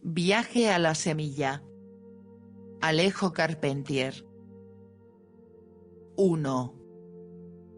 Viaje a la semilla. Alejo Carpentier. 1.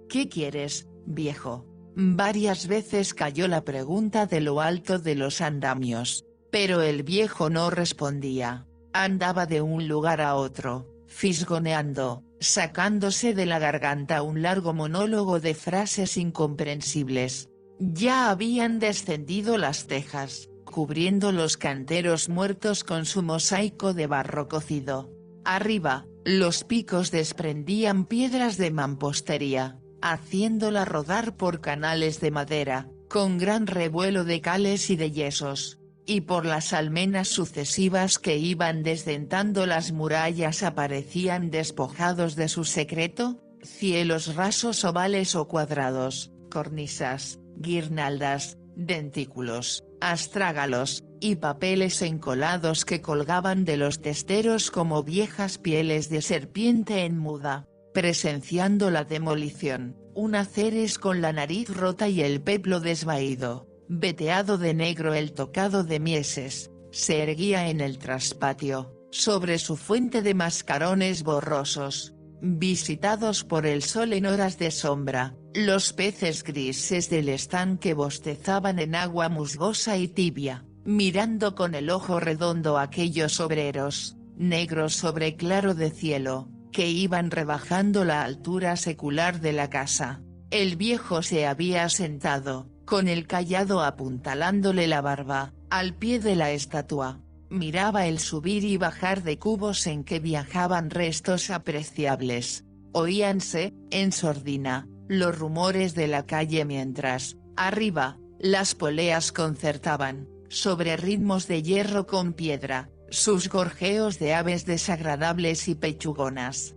¿Qué quieres, viejo? Varias veces cayó la pregunta de lo alto de los andamios, pero el viejo no respondía. Andaba de un lugar a otro, fisgoneando, sacándose de la garganta un largo monólogo de frases incomprensibles. Ya habían descendido las tejas, cubriendo los canteros muertos con su mosaico de barro cocido. Arriba, los picos desprendían piedras de mampostería, haciéndola rodar por canales de madera, con gran revuelo de cales y de yesos, y por las almenas sucesivas que iban desdentando las murallas aparecían despojados de su secreto, cielos rasos ovales o cuadrados, cornisas, guirnaldas, dentículos, astrágalos, y papeles encolados que colgaban de los testeros como viejas pieles de serpiente en muda, presenciando la demolición. Un Aceres con la nariz rota y el peplo desvaído, veteado de negro el tocado de Mieses, se erguía en el traspatio, sobre su fuente de mascarones borrosos, visitados por el sol en horas de sombra. Los peces grises del estanque bostezaban en agua musgosa y tibia, mirando con el ojo redondo aquellos obreros, negros sobre claro de cielo, que iban rebajando la altura secular de la casa. El viejo se había sentado, con el cayado apuntalándole la barba, al pie de la estatua. Miraba el subir y bajar de cubos en que viajaban restos apreciables. Oíanse, en sordina, los rumores de la calle mientras, arriba, las poleas concertaban, sobre ritmos de hierro con piedra, sus gorjeos de aves desagradables y pechugonas.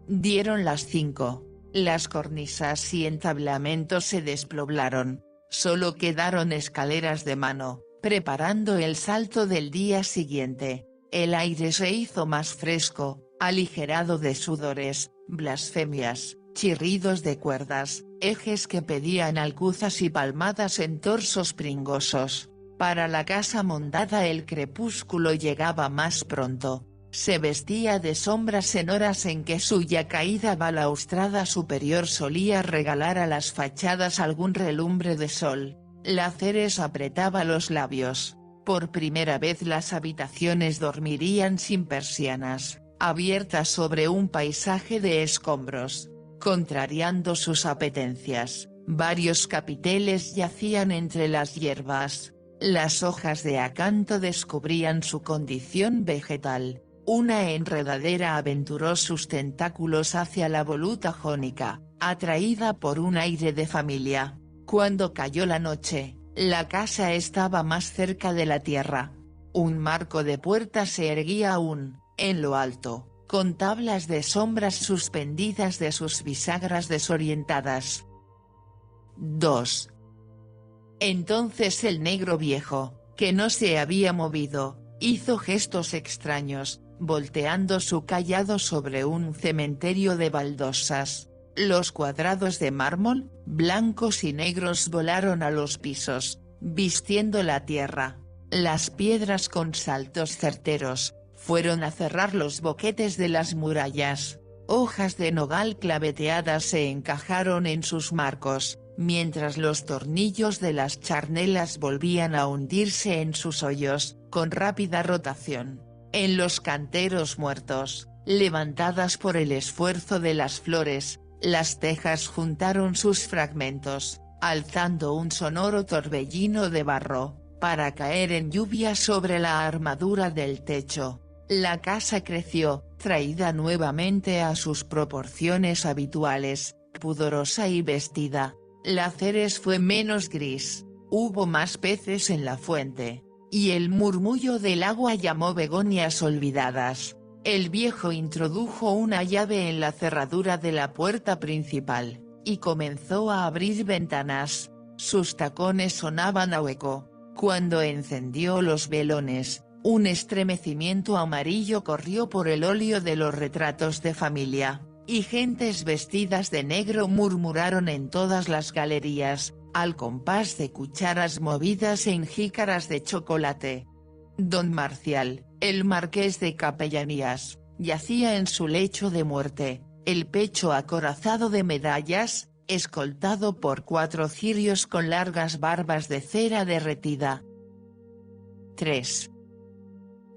Dieron las 5, las cornisas y entablamentos se despoblaron, solo quedaron escaleras de mano, preparando el salto del día siguiente. El aire se hizo más fresco, aligerado de sudores, blasfemias, chirridos de cuerdas, ejes que pedían alcuzas y palmadas en torsos pringosos. Para la casa mondada el crepúsculo llegaba más pronto. Se vestía de sombras en horas en que su ya caída balaustrada superior solía regalar a las fachadas algún relumbre de sol. La Aceres apretaba los labios. Por primera vez las habitaciones dormirían sin persianas, abiertas sobre un paisaje de escombros. Contrariando sus apetencias, varios capiteles yacían entre las hierbas. Las hojas de acanto descubrían su condición vegetal. Una enredadera aventuró sus tentáculos hacia la voluta jónica, atraída por un aire de familia. Cuando cayó la noche, la casa estaba más cerca de la tierra. Un marco de puerta se erguía aún, en lo alto, con tablas de sombras suspendidas de sus bisagras desorientadas. 2. Entonces el negro viejo, que no se había movido, hizo gestos extraños, volteando su cayado sobre un cementerio de baldosas. Los cuadrados de mármol, blancos y negros volaron a los pisos, vistiendo la tierra. Las piedras con saltos certeros, fueron a cerrar los boquetes de las murallas. Hojas de nogal claveteadas se encajaron en sus marcos, mientras los tornillos de las charnelas volvían a hundirse en sus hoyos, con rápida rotación. En los canteros muertos, levantadas por el esfuerzo de las flores, las tejas juntaron sus fragmentos, alzando un sonoro torbellino de barro, para caer en lluvia sobre la armadura del techo. La casa creció, traída nuevamente a sus proporciones habituales, pudorosa y vestida. La Aceres fue menos gris, hubo más peces en la fuente, y el murmullo del agua llamó begonias olvidadas. El viejo introdujo una llave en la cerradura de la puerta principal, y comenzó a abrir ventanas. Sus tacones sonaban a hueco. Cuando encendió los velones, un estremecimiento amarillo corrió por el óleo de los retratos de familia, y gentes vestidas de negro murmuraron en todas las galerías, al compás de cucharas movidas en jícaras de chocolate. Don Marcial, el marqués de Capellanías, yacía en su lecho de muerte, el pecho acorazado de medallas, escoltado por 4 cirios con largas barbas de cera derretida. 3.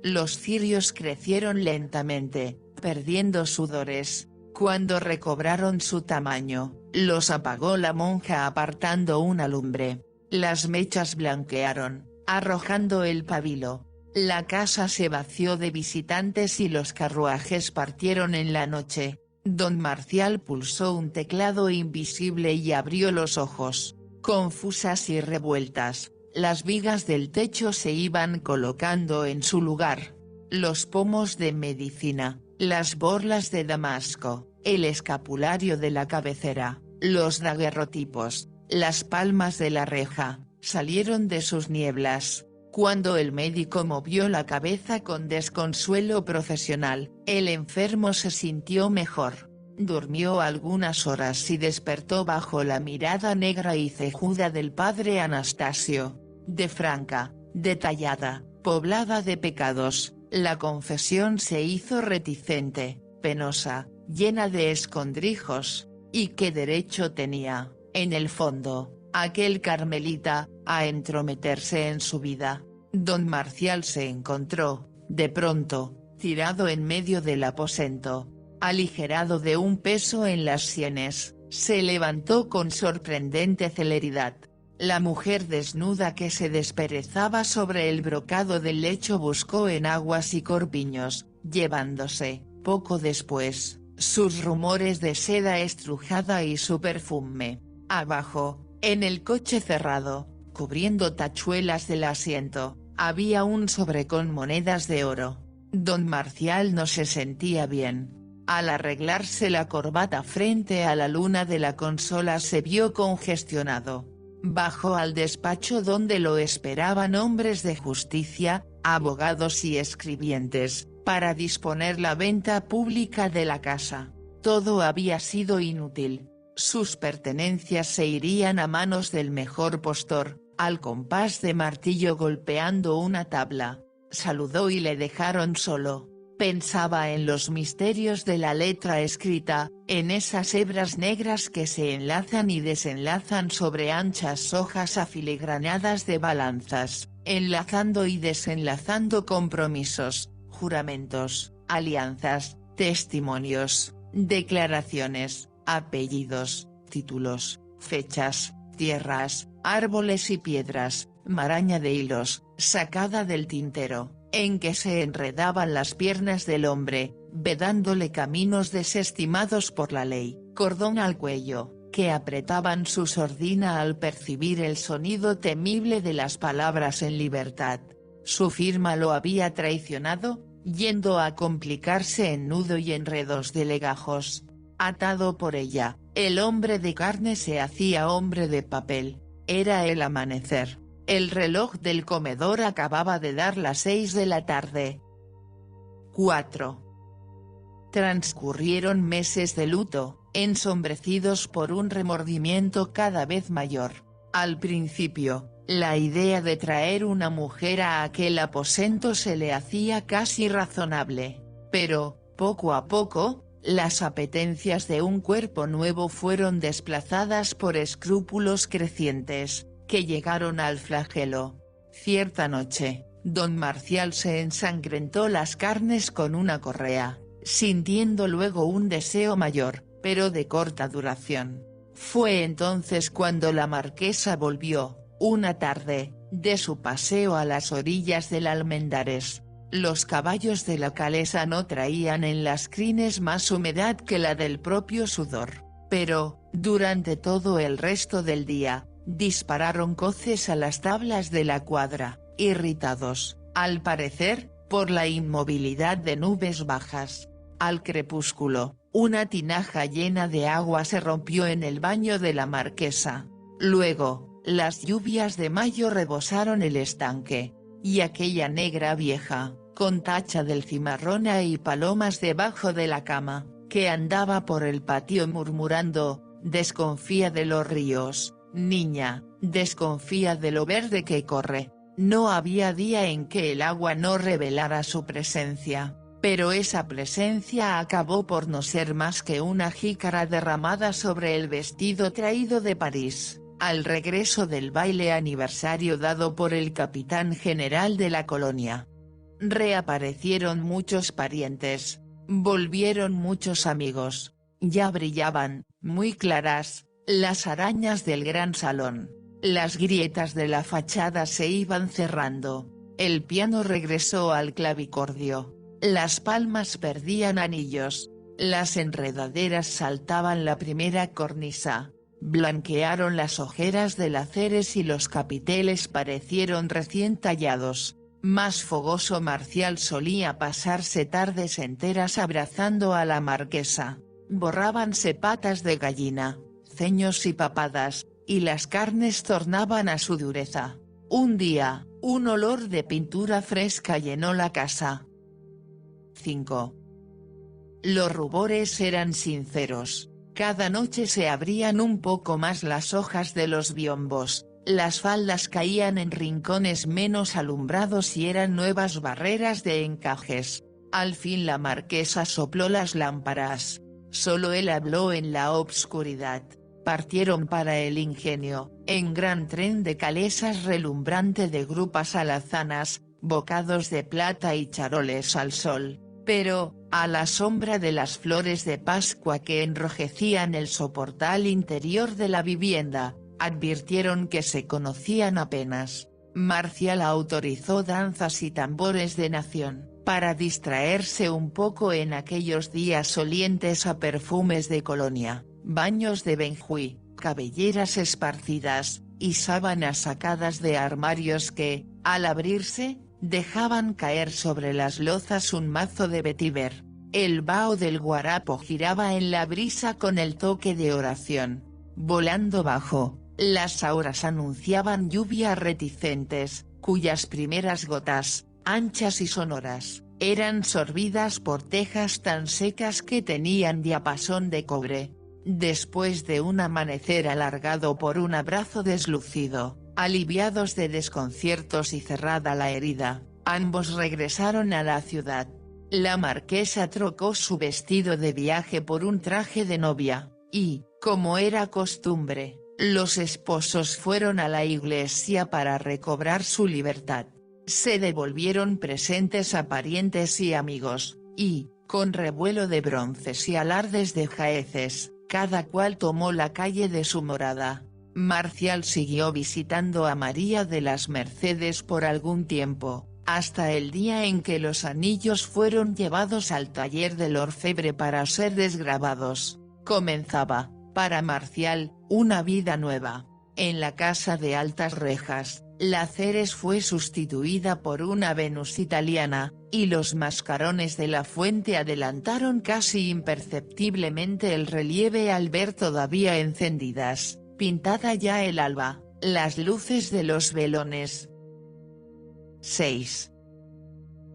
Los cirios crecieron lentamente, perdiendo sudores. Cuando recobraron su tamaño, los apagó la monja apartando una lumbre. Las mechas blanquearon, arrojando el pabilo. La casa se vació de visitantes y los carruajes partieron en la noche. Don Marcial pulsó un teclado invisible y abrió los ojos. Confusas y revueltas, las vigas del techo se iban colocando en su lugar. Los pomos de medicina, las borlas de damasco, el escapulario de la cabecera, los daguerrotipos, las palmas de la reja, salieron de sus nieblas. Cuando el médico movió la cabeza con desconsuelo profesional, el enfermo se sintió mejor. Durmió algunas horas y despertó bajo la mirada negra y cejuda del padre Anastasio. De franca, detallada, poblada de pecados, la confesión se hizo reticente, penosa, llena de escondrijos. ¿Y qué derecho tenía, en el fondo, aquel carmelita, a entrometerse en su vida? Don Marcial se encontró, de pronto, tirado en medio del aposento. Aligerado de un peso en las sienes, se levantó con sorprendente celeridad. La mujer desnuda que se desperezaba sobre el brocado del lecho buscó enaguas y corpiños, llevándose, poco después, sus rumores de seda estrujada y su perfume. Abajo, en el coche cerrado, cubriendo tachuelas del asiento, había un sobre con monedas de oro. Don Marcial no se sentía bien. Al arreglarse la corbata frente a la luna de la consola se vio congestionado. Bajó al despacho donde lo esperaban hombres de justicia, abogados y escribientes, para disponer la venta pública de la casa. Todo había sido inútil. Sus pertenencias se irían a manos del mejor postor, al compás de martillo golpeando una tabla. Saludó y le dejaron solo. Pensaba en los misterios de la letra escrita, en esas hebras negras que se enlazan y desenlazan sobre anchas hojas afiligranadas de balanzas, enlazando y desenlazando compromisos, juramentos, alianzas, testimonios, declaraciones, apellidos, títulos, fechas, tierras, árboles y piedras, maraña de hilos, sacada del tintero, en que se enredaban las piernas del hombre, vedándole caminos desestimados por la ley, cordón al cuello, que apretaban su sordina al percibir el sonido temible de las palabras en libertad. Su firma lo había traicionado, yendo a complicarse en nudo y enredos de legajos. Atado por ella, el hombre de carne se hacía hombre de papel. Era el amanecer. El reloj del comedor acababa de dar las 6 de la tarde. 4. Transcurrieron meses de luto, ensombrecidos por un remordimiento cada vez mayor. Al principio, la idea de traer una mujer a aquel aposento se le hacía casi razonable, pero, poco a poco, las apetencias de un cuerpo nuevo fueron desplazadas por escrúpulos crecientes, que llegaron al flagelo. Cierta noche, don Marcial se ensangrentó las carnes con una correa, sintiendo luego un deseo mayor, pero de corta duración. Fue entonces cuando la marquesa volvió, una tarde, de su paseo a las orillas del Almendares. Los caballos de la calesa no traían en las crines más humedad que la del propio sudor, pero, durante todo el resto del día, dispararon coces a las tablas de la cuadra, irritados, al parecer, por la inmovilidad de nubes bajas. Al crepúsculo, una tinaja llena de agua se rompió en el baño de la marquesa. Luego, las lluvias de mayo rebosaron el estanque, y aquella negra vieja, con tacha del cimarrona y palomas debajo de la cama, que andaba por el patio murmurando, desconfía de los ríos, niña, desconfía de lo verde que corre. No había día en que el agua no revelara su presencia, pero esa presencia acabó por no ser más que una jícara derramada sobre el vestido traído de París, al regreso del baile aniversario dado por el capitán general de la colonia. Reaparecieron muchos parientes, volvieron muchos amigos, ya brillaban, muy claras, las arañas del gran salón. Las grietas de la fachada se iban cerrando, el piano regresó al clavicordio, las palmas perdían anillos, las enredaderas saltaban la primera cornisa, blanquearon las ojeras del aceres y los capiteles parecieron recién tallados. Más fogoso Marcial solía pasarse tardes enteras abrazando a la marquesa, borrábanse patas de gallina, ceños y papadas, y las carnes tornaban a su dureza. Un día, un olor de pintura fresca llenó la casa. 5. Los rubores eran sinceros, cada noche se abrían un poco más las hojas de los biombos, las faldas caían en rincones menos alumbrados y eran nuevas barreras de encajes. Al fin la marquesa sopló las lámparas. Solo él habló en la obscuridad. Partieron para el ingenio, en gran tren de calesas relumbrante de grupas alazanas, bocados de plata y charoles al sol, pero, a la sombra de las flores de Pascua que enrojecían el soportal interior de la vivienda, advirtieron que se conocían apenas. Marcial autorizó danzas y tambores de nación, para distraerse un poco en aquellos días olientes a perfumes de colonia. Baños de Benjuí, cabelleras esparcidas, y sábanas sacadas de armarios que, al abrirse, dejaban caer sobre las lozas un mazo de vetiver. El vaho del guarapo giraba en la brisa con el toque de oración. Volando bajo, las auras anunciaban lluvias reticentes, cuyas primeras gotas, anchas y sonoras, eran sorbidas por tejas tan secas que tenían diapasón de cobre. Después de un amanecer alargado por un abrazo deslucido, aliviados de desconciertos y cerrada la herida, ambos regresaron a la ciudad. La marquesa trocó su vestido de viaje por un traje de novia, y, como era costumbre, los esposos fueron a la iglesia para recobrar su libertad. Se devolvieron presentes a parientes y amigos, y, con revuelo de bronces y alardes de jaeces, cada cual tomó la calle de su morada. Marcial siguió visitando a María de las Mercedes por algún tiempo, hasta el día en que los anillos fueron llevados al taller del orfebre para ser desgrabados. Comenzaba, para Marcial, una vida nueva. En la casa de altas rejas, la Ceres fue sustituida por una Venus italiana, y los mascarones de la fuente adelantaron casi imperceptiblemente el relieve al ver todavía encendidas, pintada ya el alba, las luces de los velones. 6.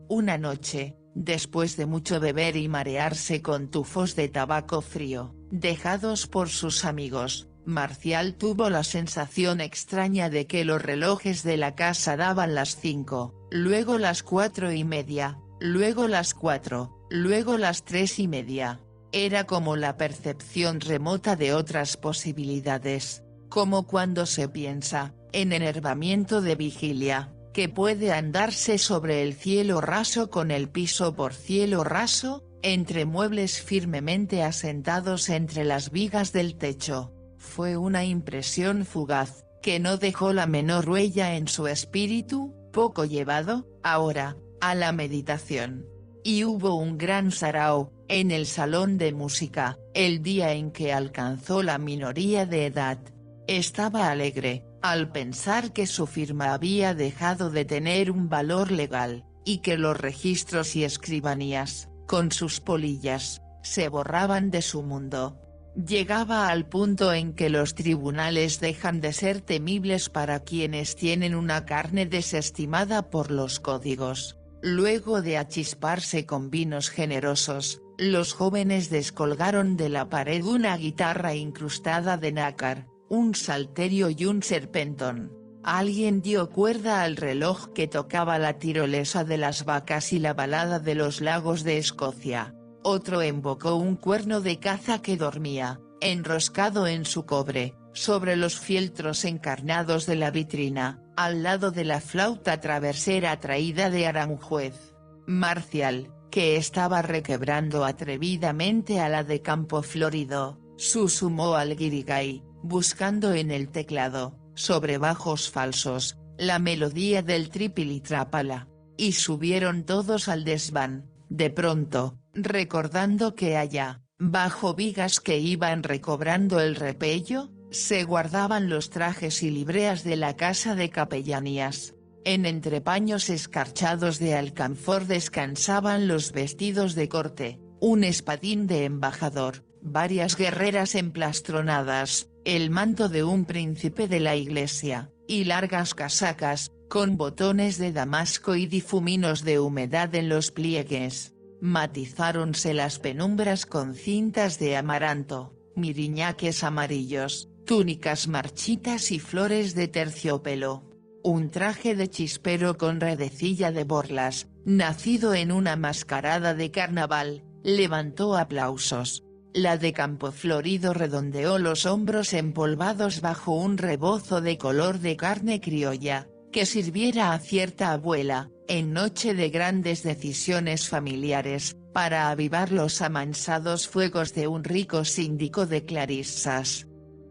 Una noche, después de mucho beber y marearse con tufos de tabaco frío, dejados por sus amigos, Marcial tuvo la sensación extraña de que los relojes de la casa daban las 5, luego las 4:30, luego las 4, luego las 3:30. Era como la percepción remota de otras posibilidades, como cuando se piensa, en enervamiento de vigilia, que puede andarse sobre el cielo raso con el piso por cielo raso, entre muebles firmemente asentados entre las vigas del techo. Fue una impresión fugaz, que no dejó la menor huella en su espíritu, poco llevado, ahora, a la meditación. Y hubo un gran sarao, en el salón de música, el día en que alcanzó la minoría de edad. Estaba alegre, al pensar que su firma había dejado de tener un valor legal, y que los registros y escribanías, con sus polillas, se borraban de su mundo. Llegaba al punto en que los tribunales dejan de ser temibles para quienes tienen una carne desestimada por los códigos. Luego de achisparse con vinos generosos, los jóvenes descolgaron de la pared una guitarra incrustada de nácar, un salterio y un serpentón. Alguien dio cuerda al reloj que tocaba la tirolesa de las vacas y la balada de los lagos de Escocia. Otro embocó un cuerno de caza que dormía, enroscado en su cobre, sobre los fieltros encarnados de la vitrina, al lado de la flauta travesera traída de Aranjuez. Marcial, que estaba requebrando atrevidamente a la de Campo Florido, susumó al guirigay, buscando en el teclado, sobre bajos falsos, la melodía del Tripili-Trapala, y subieron todos al desván, de pronto, recordando que allá, bajo vigas que iban recobrando el repello, se guardaban los trajes y libreas de la casa de capellanías. En entrepaños escarchados de alcanfor descansaban los vestidos de corte, un espadín de embajador, varias guerreras emplastronadas, el manto de un príncipe de la iglesia, y largas casacas, con botones de damasco y difuminos de humedad en los pliegues. Matizáronse las penumbras con cintas de amaranto, miriñaques amarillos, túnicas marchitas y flores de terciopelo. Un traje de chispero con redecilla de borlas, nacido en una mascarada de carnaval, levantó aplausos. La de Campo Florido redondeó los hombros empolvados bajo un rebozo de color de carne criolla, que sirviera a cierta abuela, en noche de grandes decisiones familiares, para avivar los amansados fuegos de un rico síndico de clarissas.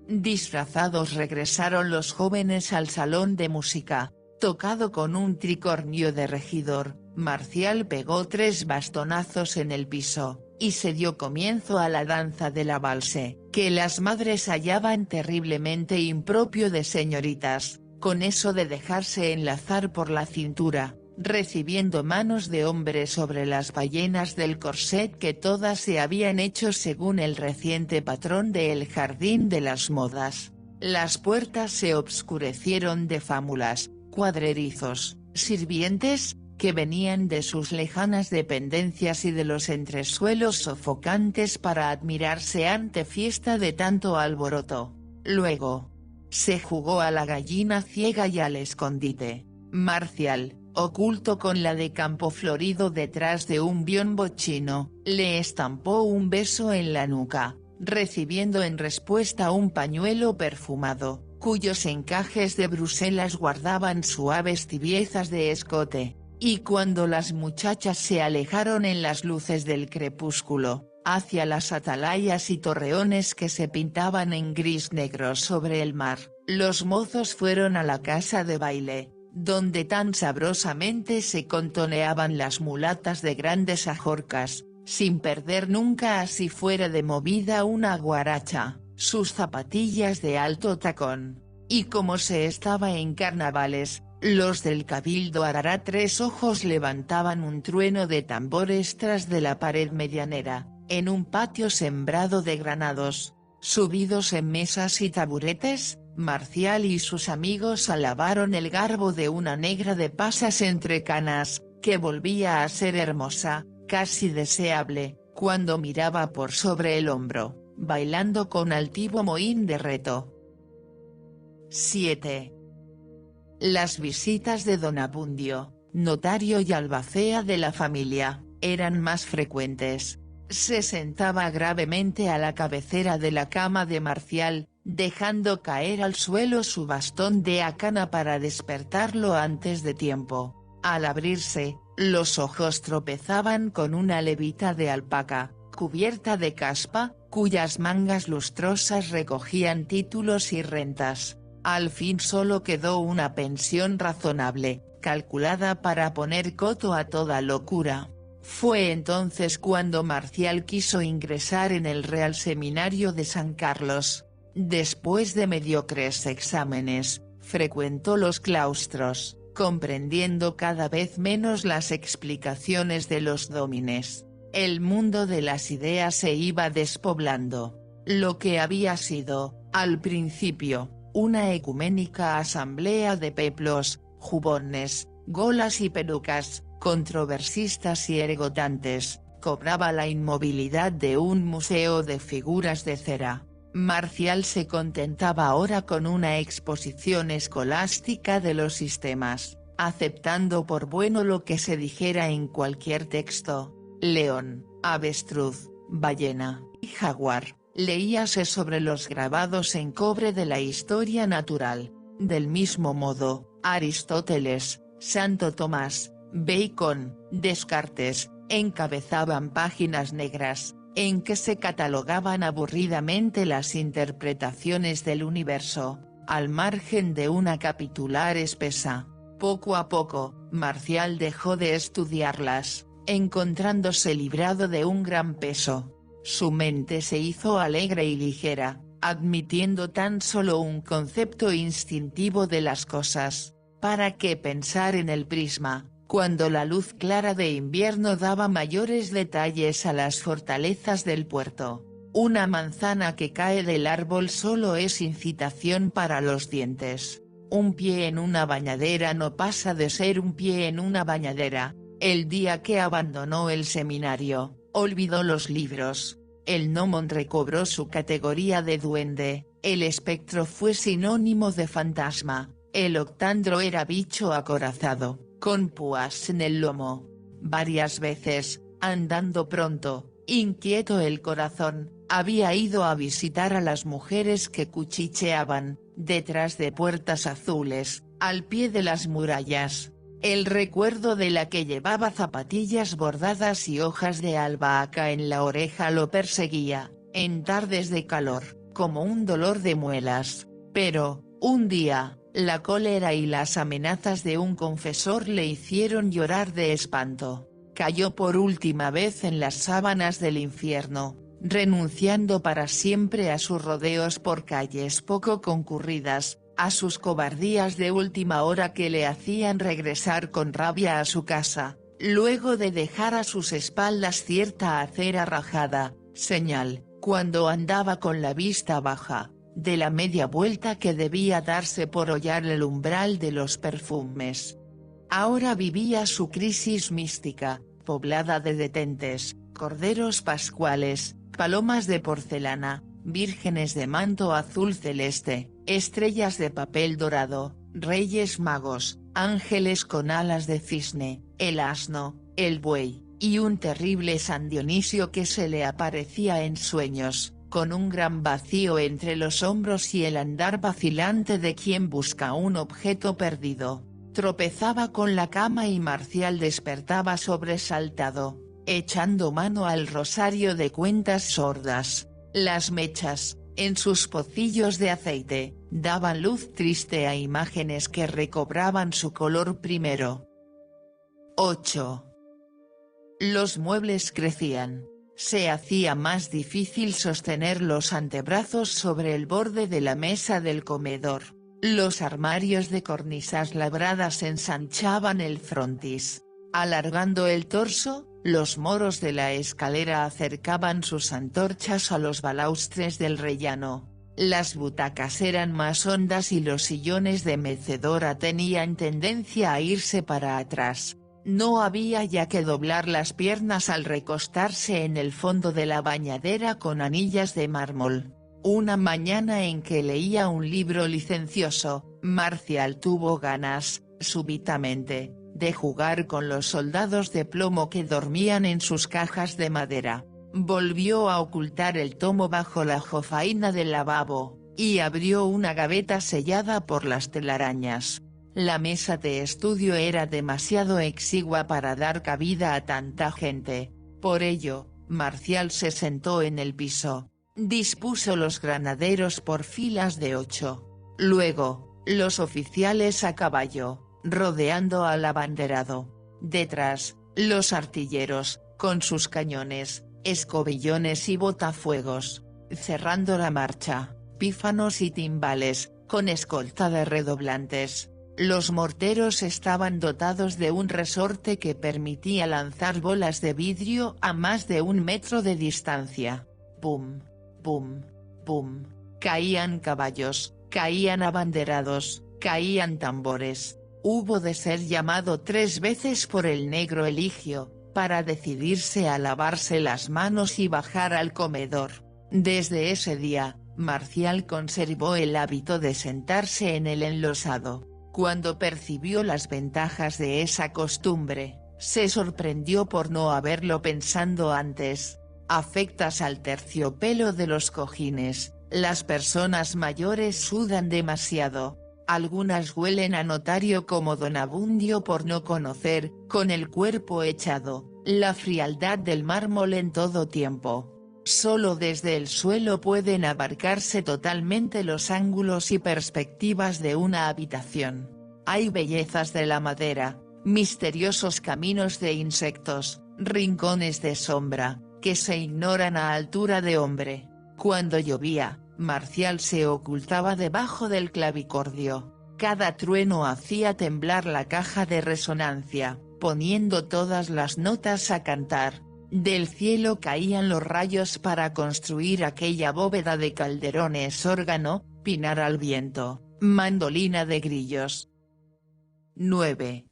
Disfrazados regresaron los jóvenes al salón de música, tocado con un tricornio de regidor. Marcial pegó 3 bastonazos en el piso, y se dio comienzo a la danza de la valse, que las madres hallaban terriblemente impropio de señoritas, con eso de dejarse enlazar por la cintura, recibiendo manos de hombre sobre las ballenas del corset que todas se habían hecho según el reciente patrón de El Jardín de las Modas. Las puertas se obscurecieron de fámulas, cuadrerizos, sirvientes, que venían de sus lejanas dependencias y de los entresuelos sofocantes para admirarse ante fiesta de tanto alboroto. Luego, se jugó a la gallina ciega y al escondite. Marcial, oculto con la de Campo Florido detrás de un biombo chino, le estampó un beso en la nuca, recibiendo en respuesta un pañuelo perfumado, cuyos encajes de Bruselas guardaban suaves tibiezas de escote. Y cuando las muchachas se alejaron en las luces del crepúsculo, hacia las atalayas y torreones que se pintaban en gris negro sobre el mar, los mozos fueron a la casa de baile, donde tan sabrosamente se contoneaban las mulatas de grandes ajorcas, sin perder nunca así fuera de movida una guaracha, sus zapatillas de alto tacón. Y como se estaba en carnavales, los del cabildo Arará Tres Ojos levantaban un trueno de tambores tras de la pared medianera, en un patio sembrado de granados. Subidos en mesas y taburetes, Marcial y sus amigos alabaron el garbo de una negra de pasas entre canas, que volvía a ser hermosa, casi deseable, cuando miraba por sobre el hombro, bailando con altivo mohín de reto. 7. Las visitas de don Abundio, notario y albacea de la familia, eran más frecuentes. Se sentaba gravemente a la cabecera de la cama de Marcial, dejando caer al suelo su bastón de acana para despertarlo antes de tiempo. Al abrirse, los ojos tropezaban con una levita de alpaca, cubierta de caspa, cuyas mangas lustrosas recogían títulos y rentas. Al fin solo quedó una pensión razonable, calculada para poner coto a toda locura. Fue entonces cuando Marcial quiso ingresar en el Real Seminario de San Carlos. Después de mediocres exámenes, frecuentó los claustros, comprendiendo cada vez menos las explicaciones de los dómines. El mundo de las ideas se iba despoblando. Lo que había sido, al principio, una ecuménica asamblea de peplos, jubones, golas y pelucas, controversistas y ergotantes, cobraba la inmovilidad de un museo de figuras de cera. Marcial se contentaba ahora con una exposición escolástica de los sistemas, aceptando por bueno lo que se dijera en cualquier texto: león, avestruz, ballena, y jaguar. Leíase sobre los grabados en cobre de la historia natural. Del mismo modo, Aristóteles, Santo Tomás, Bacon, Descartes, encabezaban páginas negras, en que se catalogaban aburridamente las interpretaciones del universo, al margen de una capitular espesa. Poco a poco, Marcial dejó de estudiarlas, encontrándose librado de un gran peso. Su mente se hizo alegre y ligera, admitiendo tan solo un concepto instintivo de las cosas. ¿Para qué pensar en el prisma, cuando la luz clara de invierno daba mayores detalles a las fortalezas del puerto? Una manzana que cae del árbol solo es incitación para los dientes. Un pie en una bañadera no pasa de ser un pie en una bañadera. El día que abandonó el seminario, olvidó los libros. El gnomon recobró su categoría de duende, el espectro fue sinónimo de fantasma, el octandro era bicho acorazado, con púas en el lomo. Varias veces, andando pronto, inquieto el corazón, había ido a visitar a las mujeres que cuchicheaban, detrás de puertas azules, al pie de las murallas. El recuerdo de la que llevaba zapatillas bordadas y hojas de albahaca en la oreja lo perseguía, en tardes de calor, como un dolor de muelas. Pero, un día, la cólera y las amenazas de un confesor le hicieron llorar de espanto. Cayó por última vez en las sábanas del infierno, renunciando para siempre a sus rodeos por calles poco concurridas, a sus cobardías de última hora que le hacían regresar con rabia a su casa, luego de dejar a sus espaldas cierta acera rajada, señal, cuando andaba con la vista baja, de la media vuelta que debía darse por hollar el umbral de los perfumes. Ahora vivía su crisis mística, poblada de detentes, corderos pascuales, palomas de porcelana, vírgenes de manto azul celeste, estrellas de papel dorado, reyes magos, ángeles con alas de cisne, el asno, el buey, y un terrible San Dionisio que se le aparecía en sueños, con un gran vacío entre los hombros y el andar vacilante de quien busca un objeto perdido. Tropezaba con la cama y Marcial despertaba sobresaltado, echando mano al rosario de cuentas sordas. Las mechas, en sus pocillos de aceite, daban luz triste a imágenes que recobraban su color primero. 8. Los muebles crecían. Se hacía más difícil sostener los antebrazos sobre el borde de la mesa del comedor. Los armarios de cornisas labradas ensanchaban el frontis. Alargando el torso, los moros de la escalera acercaban sus antorchas a los balaustres del rellano. Las butacas eran más hondas y los sillones de mecedora tenían tendencia a irse para atrás. No había ya que doblar las piernas al recostarse en el fondo de la bañadera con anillas de mármol. Una mañana en que leía un libro licencioso, Marcial tuvo ganas, súbitamente, de jugar con los soldados de plomo que dormían en sus cajas de madera. Volvió a ocultar el tomo bajo la jofaina del lavabo, y abrió una gaveta sellada por las telarañas. La mesa de estudio era demasiado exigua para dar cabida a tanta gente. Por ello, Marcial se sentó en el piso. Dispuso los granaderos por filas de 8. Luego, los oficiales a caballo, rodeando al abanderado. Detrás, los artilleros, con sus cañones, escobillones y botafuegos. Cerrando la marcha, pífanos y timbales, con escolta de redoblantes. Los morteros estaban dotados de un resorte que permitía lanzar bolas de vidrio a más de 1 metro de distancia. Pum, pum, pum, caían caballos, caían abanderados, caían tambores. Hubo de ser llamado 3 veces por el negro Eligio, para decidirse a lavarse las manos y bajar al comedor. Desde ese día, Marcial conservó el hábito de sentarse en el enlosado. Cuando percibió las ventajas de esa costumbre, se sorprendió por no haberlo pensado antes. Afectas al terciopelo de los cojines, las personas mayores sudan demasiado. Algunas huelen a notario como don Abundio por no conocer, con el cuerpo echado, la frialdad del mármol en todo tiempo. Solo desde el suelo pueden abarcarse totalmente los ángulos y perspectivas de una habitación. Hay bellezas de la madera, misteriosos caminos de insectos, rincones de sombra, que se ignoran a altura de hombre. Cuando llovía, Marcial se ocultaba debajo del clavicordio. Cada trueno hacía temblar la caja de resonancia, poniendo todas las notas a cantar. Del cielo caían los rayos para construir aquella bóveda de calderones, órgano, pinar al viento, mandolina de grillos. 9.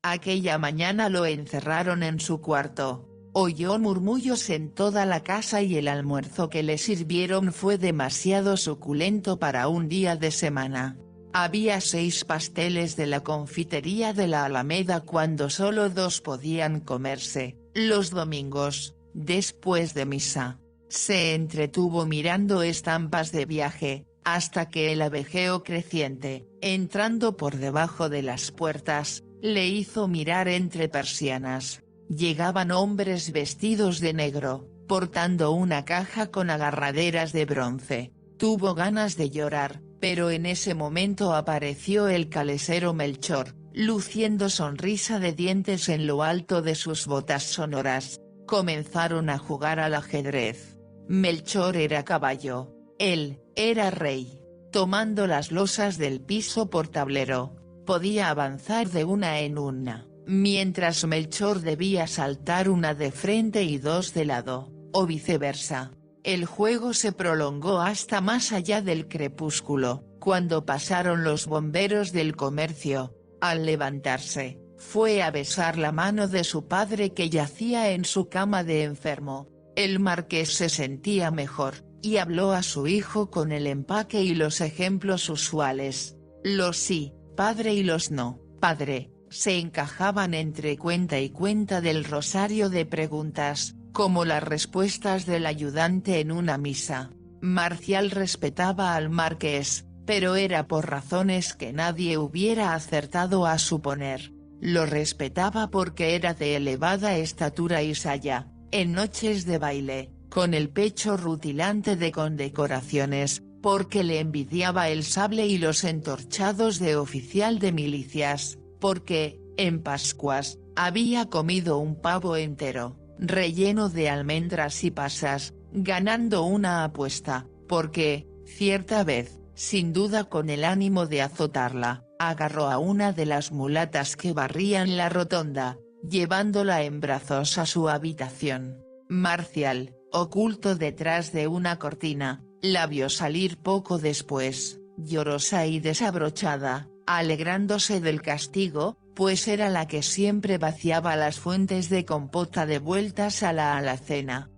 Aquella mañana lo encerraron en su cuarto. Oyó murmullos en toda la casa y el almuerzo que le sirvieron fue demasiado suculento para un día de semana. Había 6 pasteles de la confitería de la Alameda cuando solo 2 podían comerse, los domingos, después de misa. Se entretuvo mirando estampas de viaje, hasta que el abejeo creciente, entrando por debajo de las puertas, le hizo mirar entre persianas. Llegaban hombres vestidos de negro, portando una caja con agarraderas de bronce. Tuvo ganas de llorar, pero en ese momento apareció el calesero Melchor, luciendo sonrisa de dientes en lo alto de sus botas sonoras. Comenzaron a jugar al ajedrez. Melchor era caballo, él era rey. Tomando las losas del piso por tablero, podía avanzar de una en una, mientras Melchor debía saltar una de frente y 2 de lado, o viceversa. El juego se prolongó hasta más allá del crepúsculo, cuando pasaron los bomberos del comercio. Al levantarse, fue a besar la mano de su padre que yacía en su cama de enfermo. El marqués se sentía mejor, y habló a su hijo con el empaque y los ejemplos usuales. Los sí, padre, y los no, padre, se encajaban entre cuenta y cuenta del rosario de preguntas, como las respuestas del ayudante en una misa. Marcial respetaba al marqués, pero era por razones que nadie hubiera acertado a suponer. Lo respetaba porque era de elevada estatura y saya, en noches de baile, con el pecho rutilante de condecoraciones, porque le envidiaba el sable y los entorchados de oficial de milicias, porque, en Pascuas, había comido un pavo entero, relleno de almendras y pasas, ganando una apuesta, porque, cierta vez, sin duda con el ánimo de azotarla, agarró a una de las mulatas que barrían la rotonda, llevándola en brazos a su habitación. Marcial, oculto detrás de una cortina, la vio salir poco después, llorosa y desabrochada, alegrándose del castigo, pues era la que siempre vaciaba las fuentes de compota de vueltas a la alacena.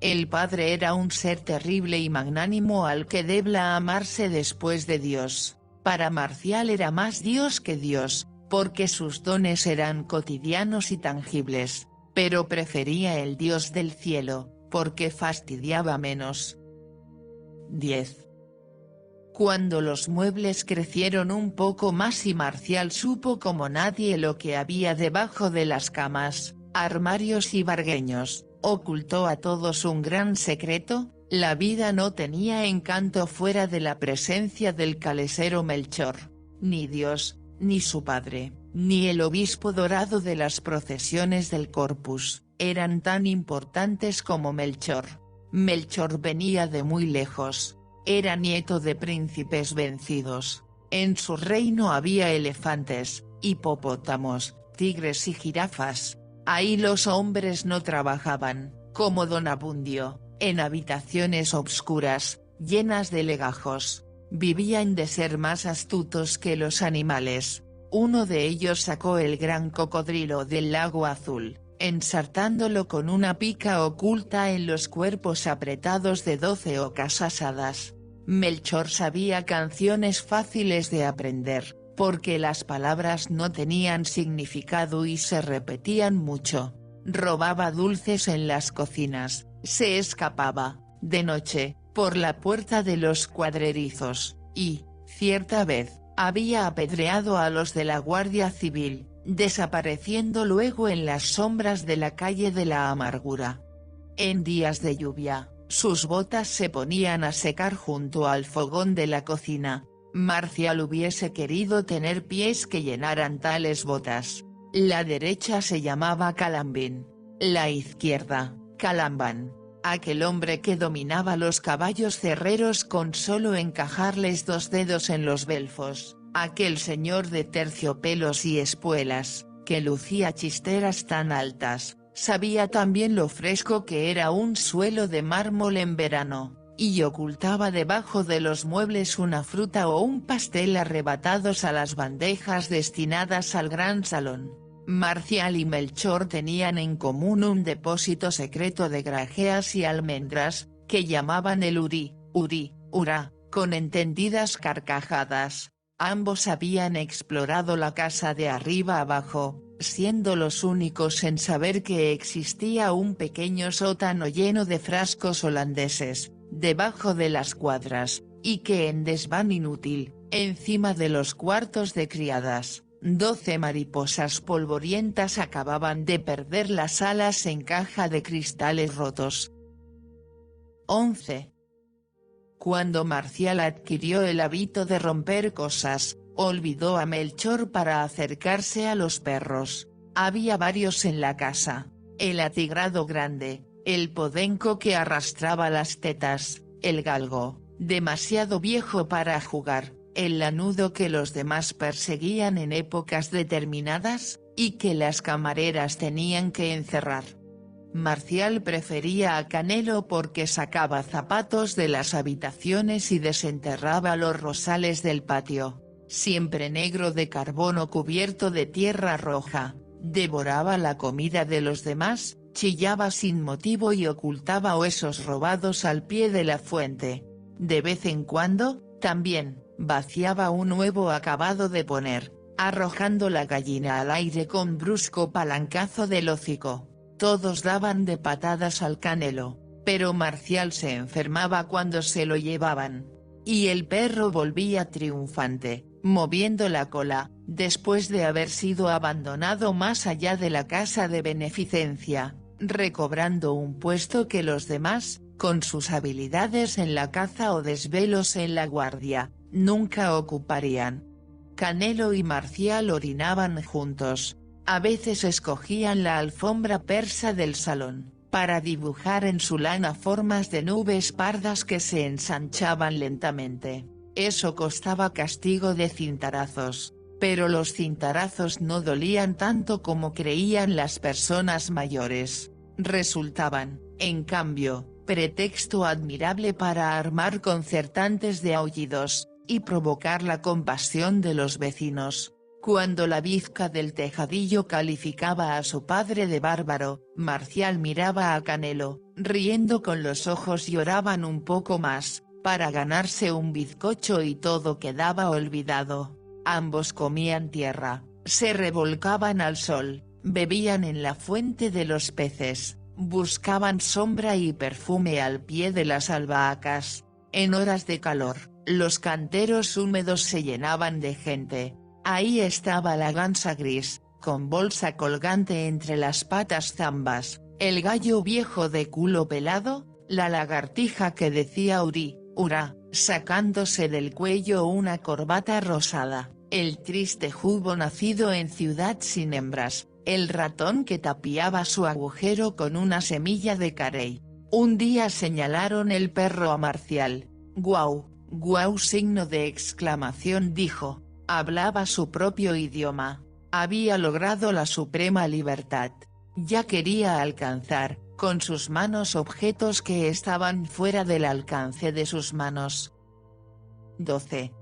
El padre era un ser terrible y magnánimo al que debla amarse después de Dios. Para Marcial era más Dios que Dios, porque sus dones eran cotidianos y tangibles, pero prefería el Dios del cielo, porque fastidiaba menos. 10. Cuando los muebles crecieron un poco más y Marcial supo como nadie lo que había debajo de las camas, armarios y vargueños, ocultó a todos un gran secreto: la vida no tenía encanto fuera de la presencia del calesero Melchor. Ni Dios, ni su padre, ni el obispo dorado de las procesiones del Corpus, eran tan importantes como Melchor. Melchor venía de muy lejos. Era nieto de príncipes vencidos. En su reino había elefantes, hipopótamos, tigres y jirafas. Ahí los hombres no trabajaban, como don Abundio, en habitaciones obscuras, llenas de legajos. Vivían de ser más astutos que los animales. Uno de ellos sacó el gran cocodrilo del lago azul, ensartándolo con una pica oculta en los cuerpos apretados de 12 ocas asadas. Melchor sabía canciones fáciles de aprender, porque las palabras no tenían significado y se repetían mucho. Robaba dulces en las cocinas, se escapaba, de noche, por la puerta de los cuadrerizos, y, cierta vez, había apedreado a los de la Guardia Civil, desapareciendo luego en las sombras de la calle de la Amargura. En días de lluvia, sus botas se ponían a secar junto al fogón de la cocina. Marcial hubiese querido tener pies que llenaran tales botas. La derecha se llamaba Calambín, la izquierda, Calambán. Aquel hombre que dominaba los caballos cerreros con solo encajarles 2 dedos en los belfos, aquel señor de terciopelos y espuelas, que lucía chisteras tan altas, sabía también lo fresco que era un suelo de mármol en verano, y ocultaba debajo de los muebles una fruta o un pastel arrebatados a las bandejas destinadas al gran salón. Marcial y Melchor tenían en común un depósito secreto de grajeas y almendras, que llamaban el Uri, Ura, con entendidas carcajadas. Ambos habían explorado la casa de arriba abajo, siendo los únicos en saber que existía un pequeño sótano lleno de frascos holandeses, debajo de las cuadras, y que en desván inútil, encima de los cuartos de criadas, 12 mariposas polvorientas acababan de perder las alas en caja de cristales rotos. 11. Cuando Marcial adquirió el hábito de romper cosas, olvidó a Melchor para acercarse a los perros. Había varios en la casa: el atigrado grande, el podenco que arrastraba las tetas, el galgo, demasiado viejo para jugar, el lanudo que los demás perseguían en épocas determinadas, y que las camareras tenían que encerrar. Marcial prefería a Canelo porque sacaba zapatos de las habitaciones y desenterraba los rosales del patio, siempre negro de carbono cubierto de tierra roja, devoraba la comida de los demás, chillaba sin motivo y ocultaba huesos robados al pie de la fuente. De vez en cuando, también, vaciaba un huevo acabado de poner, arrojando la gallina al aire con brusco palancazo del hocico. Todos daban de patadas al Canelo, pero Marcial se enfermaba cuando se lo llevaban. Y el perro volvía triunfante, moviendo la cola, después de haber sido abandonado más allá de la casa de beneficencia, recobrando un puesto que los demás, con sus habilidades en la caza o desvelos en la guardia, nunca ocuparían. Canelo y Marcial orinaban juntos. A veces escogían la alfombra persa del salón, para dibujar en su lana formas de nubes pardas que se ensanchaban lentamente. Eso costaba castigo de cintarazos, pero los cintarazos no dolían tanto como creían las personas mayores. Resultaban, en cambio, pretexto admirable para armar concertantes de aullidos, y provocar la compasión de los vecinos. Cuando la bizca del tejadillo calificaba a su padre de bárbaro, Marcial miraba a Canelo, riendo con los ojos y oraban un poco más, para ganarse un bizcocho y todo quedaba olvidado. Ambos comían tierra, se revolcaban al sol, bebían en la fuente de los peces, buscaban sombra y perfume al pie de las albahacas. En horas de calor, los canteros húmedos se llenaban de gente. Ahí estaba la gansa gris, con bolsa colgante entre las patas zambas, el gallo viejo de culo pelado, la lagartija que decía Ura, sacándose del cuello una corbata rosada, el triste jubo nacido en ciudad sin hembras, el ratón que tapiaba su agujero con una semilla de carey. Un día señalaron el perro a Marcial. «Guau, guau», signo de exclamación, dijo. Hablaba su propio idioma, había logrado la suprema libertad. Ya quería alcanzar, con sus manos, objetos que estaban fuera del alcance de sus manos. 12.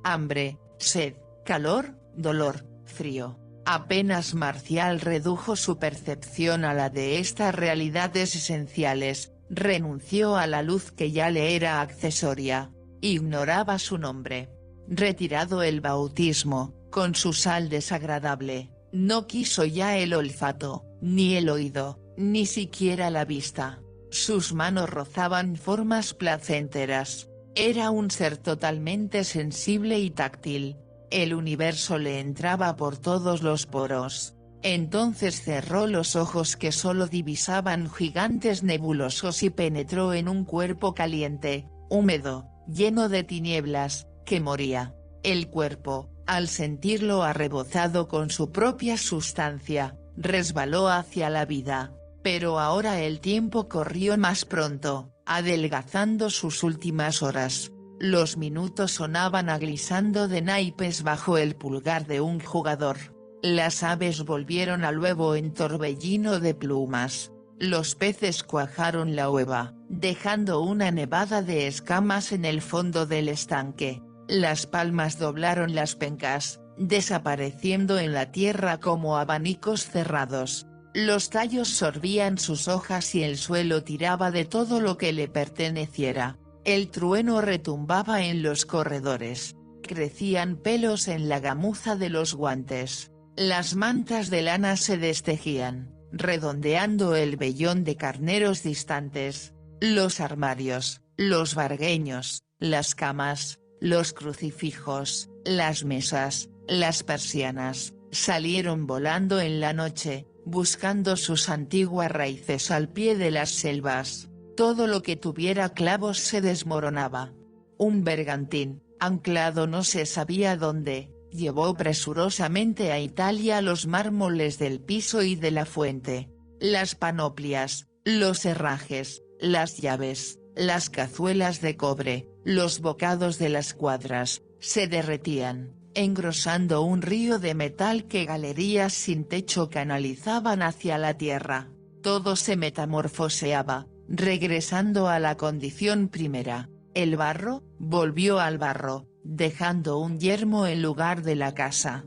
Hambre, sed, calor, dolor, frío, Apenas Marcial redujo su percepción a la de estas realidades esenciales, renunció a la luz que ya le era accesoria. Ignoraba su nombre. Retirado el bautismo, con su sal desagradable, no quiso ya el olfato, ni el oído, ni siquiera la vista. Sus manos rozaban formas placenteras. Era un ser totalmente sensible y táctil. El universo le entraba por todos los poros. Entonces cerró los ojos que solo divisaban gigantes nebulosos y penetró en un cuerpo caliente, húmedo, lleno de tinieblas, que moría. El cuerpo, al sentirlo arrebozado con su propia sustancia, resbaló hacia la vida. Pero ahora el tiempo corrió más pronto, adelgazando sus últimas horas. Los minutos sonaban aglisando de naipes bajo el pulgar de un jugador. Las aves volvieron al huevo en torbellino de plumas. Los peces cuajaron la hueva, dejando una nevada de escamas en el fondo del estanque. Las palmas doblaron las pencas, desapareciendo en la tierra como abanicos cerrados. Los tallos sorbían sus hojas y el suelo tiraba de todo lo que le perteneciera. El trueno retumbaba en los corredores. Crecían pelos en la gamuza de los guantes. Las mantas de lana se destejían, redondeando el vellón de carneros distantes. Los armarios, los vargueños, las camas, los crucifijos, las mesas, las persianas, salieron volando en la noche, buscando sus antiguas raíces al pie de las selvas. Todo lo que tuviera clavos se desmoronaba. Un bergantín, anclado no se sabía dónde, llevó presurosamente a Italia los mármoles del piso y de la fuente, las panoplias, los herrajes, las llaves, las cazuelas de cobre, los bocados de las cuadras, se derretían, engrosando un río de metal que galerías sin techo canalizaban hacia la tierra. Todo se metamorfoseaba, regresando a la condición primera. El barro, volvió al barro, dejando un yermo en lugar de la casa.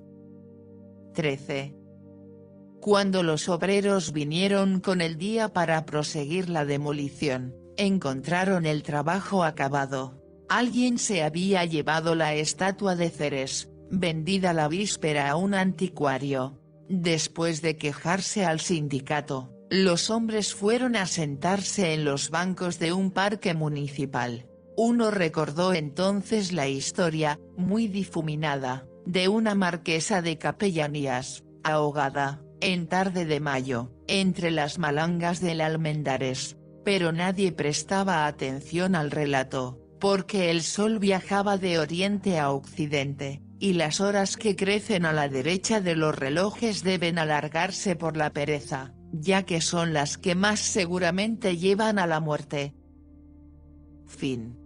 13. Cuando los obreros vinieron con el día para proseguir la demolición, encontraron el trabajo acabado. Alguien se había llevado la estatua de Ceres, vendida la víspera a un anticuario. Después de quejarse al sindicato, los hombres fueron a sentarse en los bancos de un parque municipal. Uno recordó entonces la historia, muy difuminada, de una marquesa de capellanías, ahogada, en tarde de mayo, entre las malangas del Almendares. Pero nadie prestaba atención al relato, porque el sol viajaba de oriente a occidente, y las horas que crecen a la derecha de los relojes deben alargarse por la pereza, ya que son las que más seguramente llevan a la muerte. Fin.